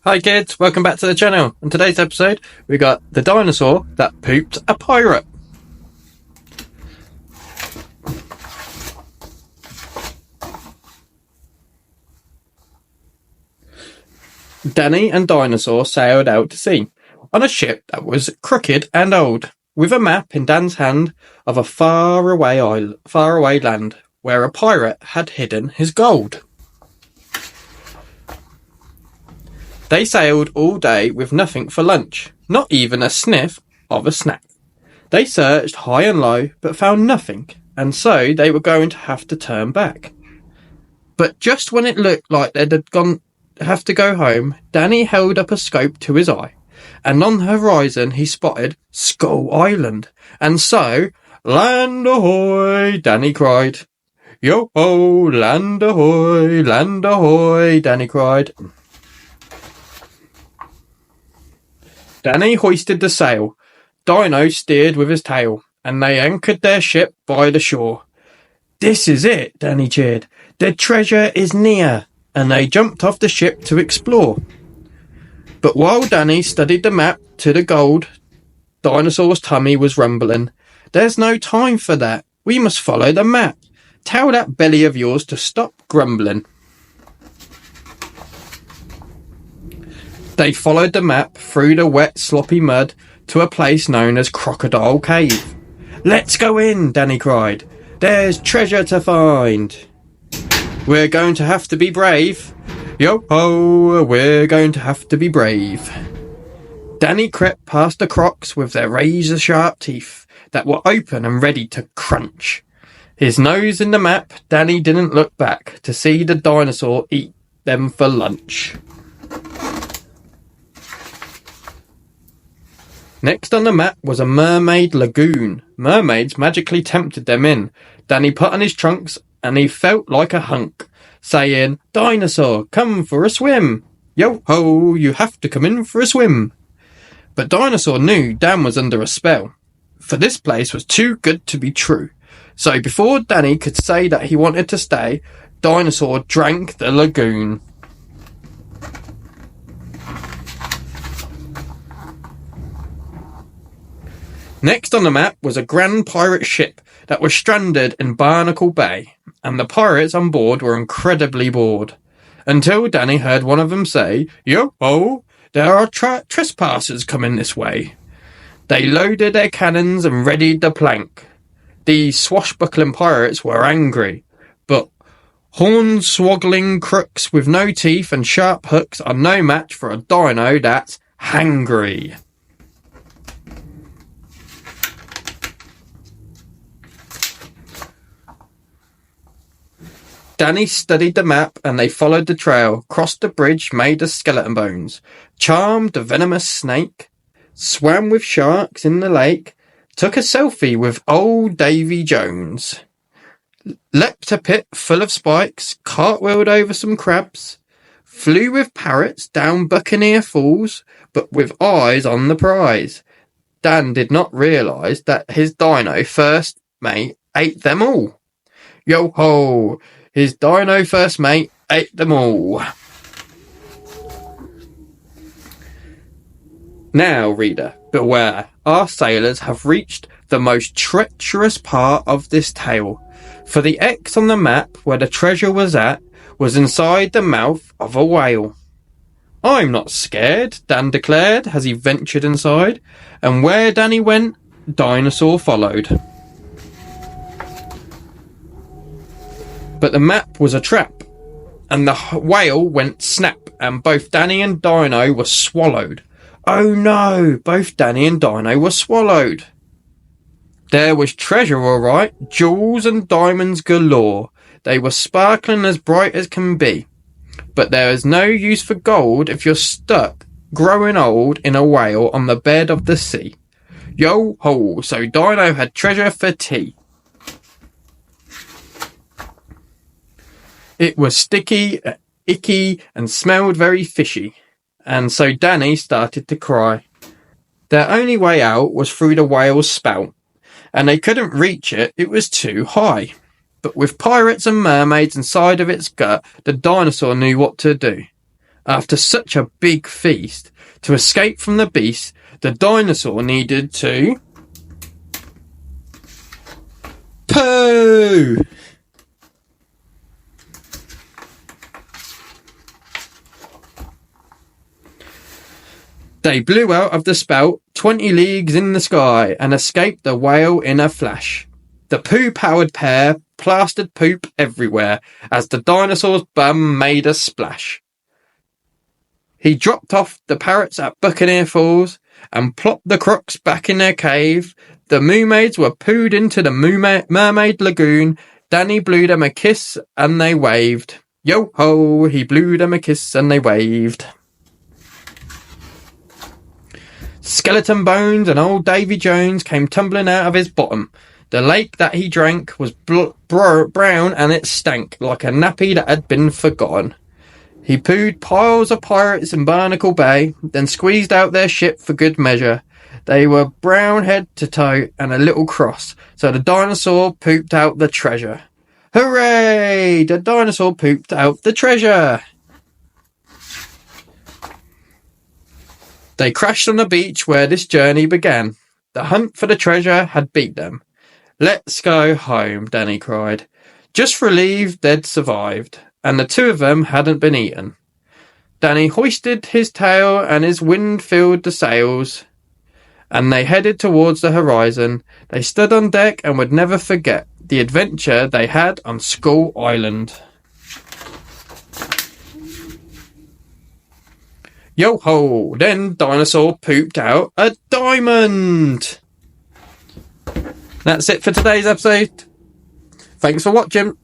Hi kids, welcome back to the channel. In today's episode, we got the dinosaur that pooped a pirate. Danny and Dinosaur sailed out to sea on a ship that was crooked and old, with a map in Dan's hand of a faraway land where a pirate had hidden his gold. They sailed all day with nothing for lunch, not even a sniff of a snack. They searched high and low, but found nothing, and so they were going to have to turn back. But just when it looked like they'd have to go home, Danny held up a scope to his eye, and on the horizon he spotted Skull Island. And so, "Land ahoy!" Danny cried. "Yo-ho! Land ahoy, Danny cried. Danny hoisted the sail. Dino steered with his tail, and they anchored their ship by the shore. "This is it," Danny cheered. "The treasure is near," and they jumped off the ship to explore. But while Danny studied the map to the gold, Dinosaur's tummy was rumbling. "There's no time for that. We must follow the map. Tell that belly of yours to stop grumbling." They followed the map through the wet, sloppy mud to a place known as Crocodile Cave. "Let's go in," Danny cried. "There's treasure to find. We're going to have to be brave. Yo-ho, we're going to have to be brave." Danny crept past the crocs with their razor-sharp teeth that were open and ready to crunch. His nose in the map, Danny didn't look back to see the dinosaur eat them for lunch. Next on the map was a mermaid lagoon. Mermaids magically tempted them in. Danny put on his trunks and he felt like a hunk, saying, "Dinosaur, come for a swim. Yo-ho, you have to come in for a swim." But Dinosaur knew Dan was under a spell, for this place was too good to be true. So before Danny could say that he wanted to stay, Dinosaur drank the lagoon. Next on the map was a grand pirate ship that was stranded in Barnacle Bay, and the pirates on board were incredibly bored, until Danny heard one of them say, "Yo-ho, there are trespassers coming this way." They loaded their cannons and readied the plank. These swashbuckling pirates were angry, but hornswoggling crooks with no teeth and sharp hooks are no match for a dino that's hangry. Danny studied the map and they followed the trail, crossed the bridge made of skeleton bones, charmed the venomous snake, swam with sharks in the lake, took a selfie with old Davy Jones, leapt a pit full of spikes, cartwheeled over some crabs, flew with parrots down Buccaneer Falls, but with eyes on the prize. Dan did not realise that his dino first mate ate them all. Yo-ho! His dino first mate ate them all. Now, reader, beware. Our sailors have reached the most treacherous part of this tale, for the X on the map where the treasure was at was inside the mouth of a whale. "I'm not scared," Dan declared as he ventured inside, and where Danny went, Dinosaur followed. But the map was a trap, and the whale went snap, and both Danny and Dino were swallowed. Oh no, both Danny and Dino were swallowed. There was treasure all right, jewels and diamonds galore. They were sparkling as bright as can be. But there is no use for gold if you're stuck growing old in a whale on the bed of the sea. Yo-ho, so Dino had treasure for tea. It was sticky, icky, and smelled very fishy, and so Danny started to cry. Their only way out was through the whale's spout, and they couldn't reach it, it was too high. But with pirates and mermaids inside of its gut, the dinosaur knew what to do. After such a big feast, to escape from the beast, the dinosaur needed to poo! They blew out of the spout 20 leagues in the sky and escaped the whale in a flash. The poo-powered pair plastered poop everywhere as the dinosaur's bum made a splash. He dropped off the parrots at Buccaneer Falls and plopped the crocs back in their cave. The mermaids were pooed into the mermaid lagoon. Danny blew them a kiss and they waved. Yo-ho, he blew them a kiss and they waved. Skeleton Bones and old Davy Jones came tumbling out of his bottom. The lake that he drank was brown and it stank like a nappy that had been forgotten. He pooed piles of pirates in Barnacle Bay, then squeezed out their ship for good measure. They were brown head to toe and a little cross, so the dinosaur pooped out the treasure. Hooray! The dinosaur pooped out the treasure! They crashed on the beach where this journey began. The hunt for the treasure had beat them. Let's go home, Danny cried. Just relieved they'd survived, and the two of them hadn't been eaten. Danny hoisted his tail and his wind filled the sails, and they headed towards the horizon. They stood on deck and would never forget the adventure they had on Skull Island. Yo-ho! Then Dinosaur pooped out a diamond! That's it for today's episode. Thanks for watching.